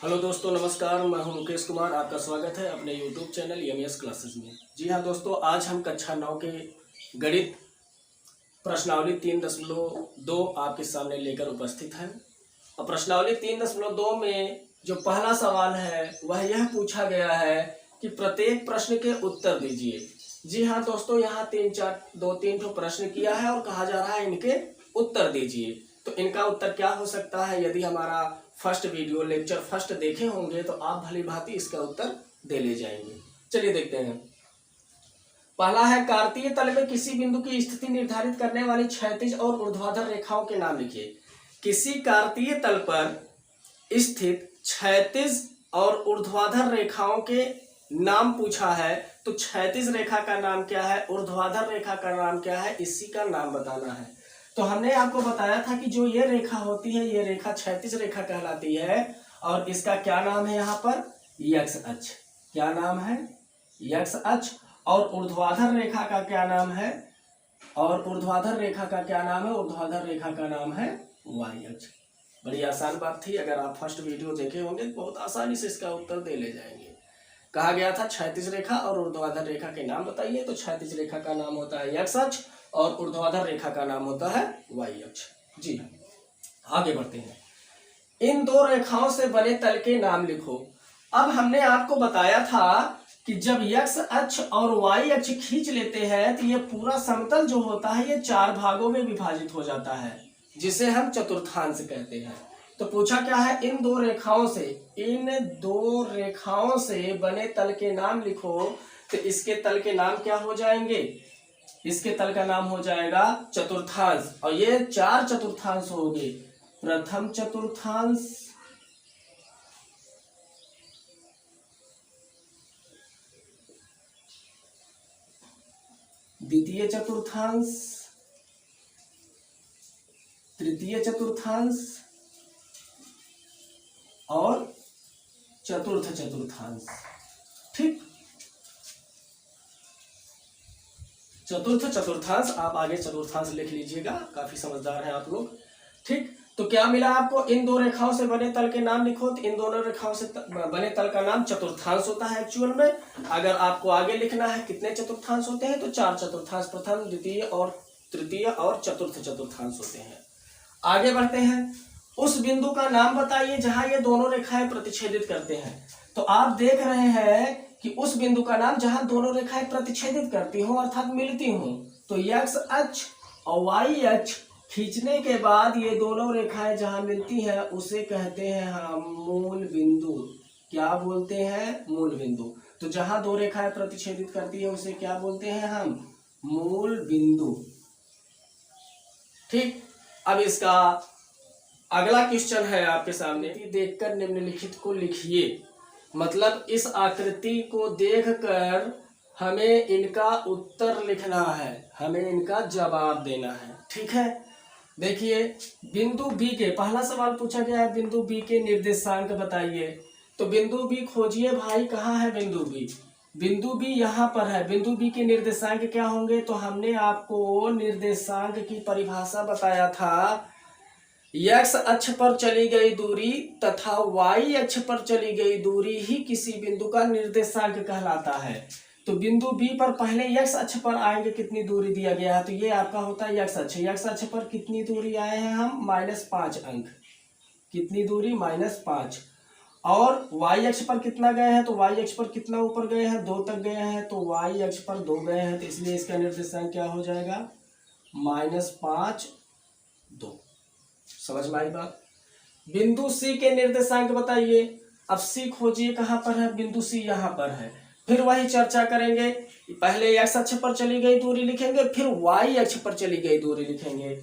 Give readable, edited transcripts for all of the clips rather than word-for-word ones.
Hello दोस्तों, नमस्कार। मैं हूं मुकेश कुमार। आपका स्वागत है अपने यूट्यूब चैनल एमएस क्लासेस में। जी हाँ दोस्तों, आज हम कक्षा 9 के गणित प्रश्नावली 3.2 आपके सामने लेकर उपस्थित हैं। और प्रश्नावली 3.2 में जो पहला सवाल है वह यह पूछा गया है कि प्रत्येक प्रश्न के उत्तर दीजिए। जी हाँ दोस्तों, यहाँ 3 ठो प्रश्न किया है और कहा जा रहा है इनके उत्तर दीजिए। तो इनका उत्तर क्या हो सकता है? यदि हमारा फर्स्ट वीडियो लेक्चर फर्स्ट देखे होंगे तो आप भली भांति इसका उत्तर दे ले जाएंगे। चलिए देखते हैं। पहला है, कार्तीय तल में किसी बिंदु की स्थिति निर्धारित करने वाली क्षैतिज और ऊर्ध्वाधर रेखाओं के नाम लिखिए। किसी कार्तीय तल पर स्थित क्षैतिज और ऊर्ध्वाधर रेखाओं के नाम पूछा है। तो क्षैतिज रेखा का नाम क्या है, ऊर्ध्वाधर रेखा का नाम क्या है, इसी का नाम बताना है। तो हमने आपको बताया था कि जो ये रेखा होती है ये रेखा क्षैतिज रेखा कहलाती है और इसका क्या नाम है, यहाँ पर यक्ष अक्ष। क्या नाम है? यक्ष अक्ष। और ऊर्ध्वाधर रेखा का क्या नाम है? और ऊर्ध्वाधर रेखा का क्या नाम है? ऊर्ध्वाधर रेखा का नाम है वाई अक्ष। बड़ी आसान बात थी। अगर आप फर्स्ट वीडियो देखे होंगे बहुत आसानी से इसका उत्तर दे ले जाएंगे। कहा गया था क्षैतिज रेखा और ऊर्ध्वाधर रेखा के नाम बताइए। तो क्षैतिज रेखा का नाम होता है यक्ष अक्ष और ऊर्ध्वाधर रेखा का नाम होता है वाई अक्ष। जी हाँ, आगे बढ़ते हैं। इन दो रेखाओं से बने तल के नाम लिखो। अब हमने आपको बताया था कि जब यक्ष अक्ष और वाई अक्ष खींच लेते हैं तो ये पूरा समतल जो होता है ये 4 भागों में विभाजित हो जाता है, जिसे हम चतुर्थांश कहते हैं। तो पूछा क्या है, इन दो रेखाओं से बने तल के नाम लिखो। तो इसके तल के नाम क्या हो जाएंगे? इसके तल का नाम हो जाएगा चतुर्थांश। और ये 4 चतुर्थांश हो गए। प्रथम चतुर्थांश, द्वितीय चतुर्थांश, तृतीय चतुर्थांश और चतुर्थ चतुर्थांश। ठीक, चतुर्थ चतुर्थांश। आप आगे चतुर्थांश लिख लीजिएगा, काफी समझदार हैं आप लोग। ठीक, तो क्या मिला आपको? इन दो रेखाओं से बने तल के नाम लिखो। तो इन दोनों रेखाओं से बने तल का नाम चतुर्थांश होता है एक्चुअल में। अगर आपको आगे लिखना है कितने चतुर्थांश होते हैं तो 4 चतुर्थांश, प्रथम, द्वितीय और तृतीय और चतुर्थ चतुर्थांश होते हैं। आगे बढ़ते हैं। उस बिंदु का नाम बताइए जहां ये दोनों रेखाएं प्रतिच्छेदित करते हैं। तो आप देख रहे हैं कि उस बिंदु का नाम जहां दोनों रेखाएं प्रतिच्छेदित करती हो अर्थात मिलती हो। तो यक्ष अक्ष और वाई अक्ष खींचने के बाद ये दोनों रेखाएं जहां मिलती हैं उसे कहते हैं हम मूल बिंदु। क्या बोलते हैं? मूल बिंदु। तो जहां दो रेखाएं प्रतिच्छेदित करती है उसे क्या बोलते हैं हम? मूल बिंदु। ठीक, अब इसका अगला क्वेश्चन है आपके सामने। देखकर निम्नलिखित को लिखिए। मतलब इस आकृति को देखकर हमें इनका उत्तर लिखना है, हमें इनका जवाब देना है। ठीक है, देखिए बिंदु बी के, पहला सवाल पूछा गया है बिंदु बी के निर्देशांक बताइए। तो बिंदु बी खोजिए भाई, कहाँ है बिंदु बी? बिंदु बी यहाँ पर है। बिंदु बी के निर्देशांक क्या होंगे? तो हमने आपको निर्देशांक की परिभाषा बताया था। एक्स अक्ष पर चली गई दूरी तथा वाई अक्ष पर चली गई दूरी ही किसी बिंदु का निर्देशांक कहलाता है। तो बिंदु बी पर पहले एक्स अक्ष पर आएंगे, कितनी दूरी दिया गया है तो ये आपका होता है एक्स अक्ष। एक्स अक्ष पर कितनी दूरी आए हैं हम? -5 अंक। कितनी दूरी? -5। और वाई अक्ष पर कितना गए हैं? तो वाई अक्ष पर कितना ऊपर गए हैं? 2 तक गए हैं। तो वाई अक्ष पर 2 गए हैं, तो इसलिए इसका निर्देशांक क्या हो जाएगा? -5, 2। समझ में आई बात? बिंदु सी के निर्देशांक बताइए। अब सी खोजिए, कहां पर है? बिंदु सी यहाँ पर है। फिर वही चर्चा करेंगे। पहले एक्स अक्ष पर चली गई दूरी लिखेंगे, फिर वाई अक्ष पर चली गई दूरी लिखेंगे।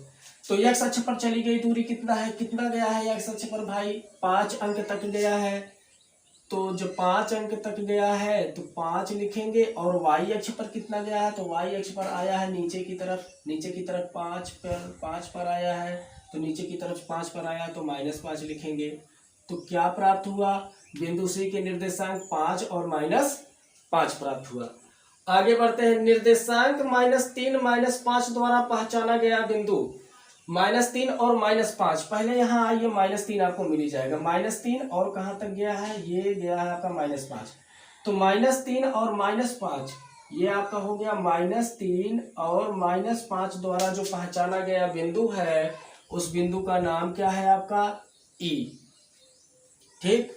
तो एक्स अक्ष पर चली गई दूरी कितना है? कितना गया है एक्स अक्ष पर भाई? 5 अंक तक गया है। तो जो 5 अंक तक गया है तो 5 लिखेंगे। और वाई अक्ष पर कितना गया है? तो वाई अक्ष पर आया है नीचे की तरफ 5 पर आया है। तो नीचे की तरफ 5 पर आया तो -5 लिखेंगे। तो क्या प्राप्त हुआ? बिंदु सी के निर्देशांक 5 और -5 प्राप्त हुआ। आगे बढ़ते हैं। निर्देशांक -3 -5 द्वारा पहचाना गया बिंदु। -3 और -5, पहले यहाँ आइए, -3 आपको मिल ही जाएगा। -3 और कहाँ तक गया है, ये गया है आपका -5, तो -3 और -5 ये आपका हो गया। -3 और -5 द्वारा जो पहचाना गया बिंदु है, उस बिंदु का नाम क्या है आपका, ई। ठीक,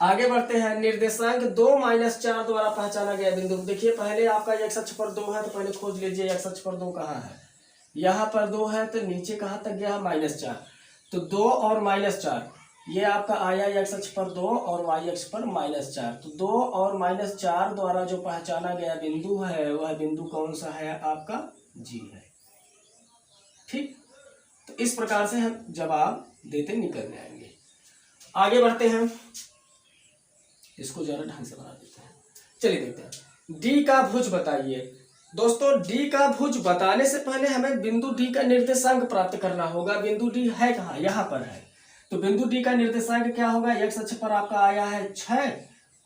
आगे बढ़ते हैं। निर्देशांक 2 -4 द्वारा पहचाना गया बिंदु। देखिए पहले आपका x अक्ष पर 2 है, तो पहले खोज लीजिए x अक्ष पर 2 कहाँ है। यहाँ पर 2 है, तो नीचे कहाँ तक गया, -4, तो 2 और -4 ये आपका आया x अक्ष पर 2 और y अक्ष पर -4, तो 2 और -4 द्वारा जो पहचाना गया बिंदु है, वह बिंदु कौन सा है आपका, जी है। ठीक, तो इस प्रकार से हम जवाब देते निकल जाएंगे। आगे बढ़ते हैं, इसको जरा ढंग से बना देते हैं। चलिए देखते हैं। डी का भुज बताइए। दोस्तों डी का भुज बताने से पहले हमें बिंदु डी का निर्देशांक प्राप्त करना होगा। बिंदु डी है कहाँ, यहाँ पर है, तो बिंदु डी का निर्देशांक क्या होगा, x अक्ष पर आपका आया है 6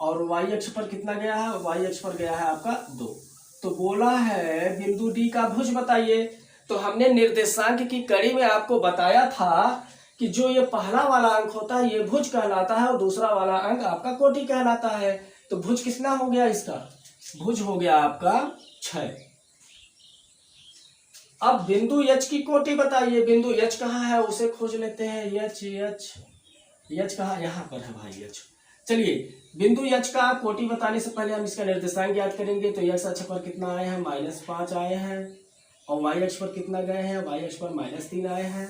और y अक्ष पर कितना गया है, y अक्ष पर गया है आपका 2। तो बोला है बिंदु डी का भुज बताइए। तो हमने निर्देशांक की कड़ी में आपको बताया था कि जो ये पहला वाला अंक होता है ये भुज कहलाता है और दूसरा वाला अंक आपका कोटि कहलाता है। तो भुज कितना हो गया इसका, भुज हो गया आपका 6। अब बिंदु एच की कोटि बताइए। बिंदु एच कहाँ है उसे खोज लेते हैं। एच कहाँ, यहाँ पर है भाई एच। चलिए बिंदु एच का कोटि बताने से पहले हम इसका निर्देशांक याद करेंगे। तो x अक्ष पर कितना आए हैं, -5 आए हैं, और y अक्ष पर कितना गए हैं, y अक्ष पर -3 आए हैं।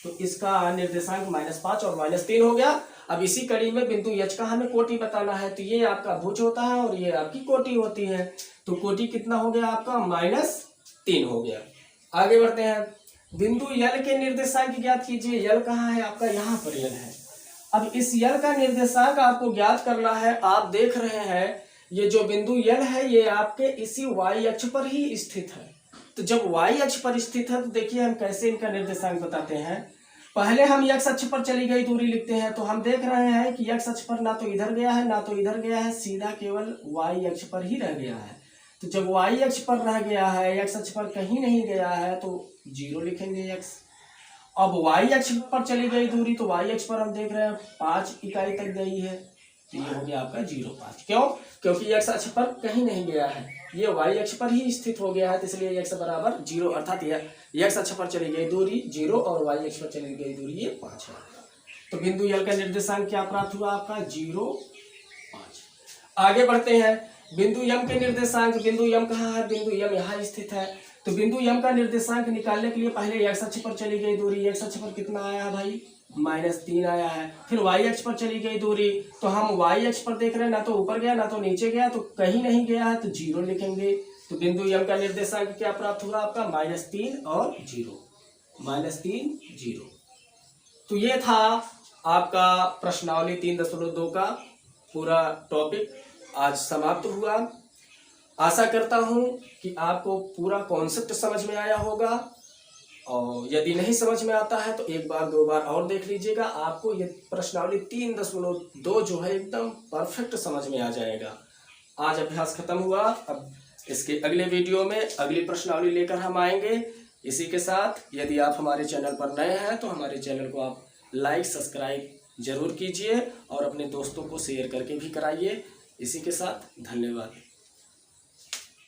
तो इसका निर्देशांक -5 और -3 हो गया। अब इसी कड़ी में बिंदु एच का हमें कोटि बताना है। तो ये आपका भुज होता है और ये आपकी कोटि होती है। तो कोटि कितना हो गया आपका, -3 हो गया। आगे बढ़ते हैं। बिंदु यल के निर्देशांक ज्ञात कीजिए। यल कहाँ है आपका, यहाँ पर यल है। अब इस यल का निर्देशांक आपको ज्ञात करना है। आप देख रहे हैं ये जो बिंदु यल है ये आपके इसी y अक्ष पर ही स्थित है। तो जब y अक्ष पर स्थित है तो देखिए हम कैसे इनका निर्देशांक बताते हैं। पहले हम x अक्ष पर चली गई दूरी लिखते हैं। तो हम देख रहे हैं कि x अक्ष पर ना तो इधर गया है ना तो इधर गया है, सीधा केवल y अक्ष पर ही रह गया है। तो जब y अक्ष पर रह गया है, x अक्ष पर कहीं नहीं गया है, तो 0 लिखेंगे x। अब y अक्ष पर चली गई दूरी, तो y अक्ष पर हम देख रहे हैं 5 इकाई तक गई है, तो ये हो गया आपका 0.5। क्यों, क्योंकि x अक्ष पर कहीं नहीं गया है, ये y अक्ष पर ही स्थित हो गया है, तो इसलिए x बराबर 0, अर्थात x अक्ष पर चली गई दूरी 0 और y अक्ष पर चली गई दूरी ये 5 है। तो बिंदु यल का निर्देशांक क्या प्राप्त हुआ आपका, 0.5। आगे बढ़ते हैं। बिंदु यम के निर्देशांक। बिंदु यम कहाँ है, बिंदु यम यहाँ स्थित है। तो बिंदु यम का निर्देशांक निकालने के लिए पहले x अक्ष पर चली गई दूरी, x अक्ष पर कितना आया है भाई, -3 आया है। फिर y अक्ष पर चली गई दूरी, तो हम y अक्ष पर देख रहे हैं ना तो ऊपर गया ना तो नीचे गया, तो कहीं नहीं गया है, तो 0 लिखेंगे। तो बिंदु यम का निर्देशांक क्या प्राप्त हुआ आपका, -3 और 0, -3 0। तो ये था आपका प्रश्नावली 3.2 का पूरा टॉपिक आज समाप्त हुआ। आशा करता हूं कि आपको पूरा कॉन्सेप्ट समझ में आया होगा, और यदि नहीं समझ में आता है तो एक बार दो बार और देख लीजिएगा। आपको ये प्रश्नावली 3.2 जो है एकदम परफेक्ट समझ में आ जाएगा। आज अभ्यास खत्म हुआ। अब इसके अगले वीडियो में अगली प्रश्नावली लेकर हम आएंगे। इसी के साथ यदि आप हमारे चैनल पर नए हैं तो हमारे चैनल को आप लाइक सब्सक्राइब जरूर कीजिए और अपने दोस्तों को शेयर करके भी कराइए। इसी के साथ धन्यवाद।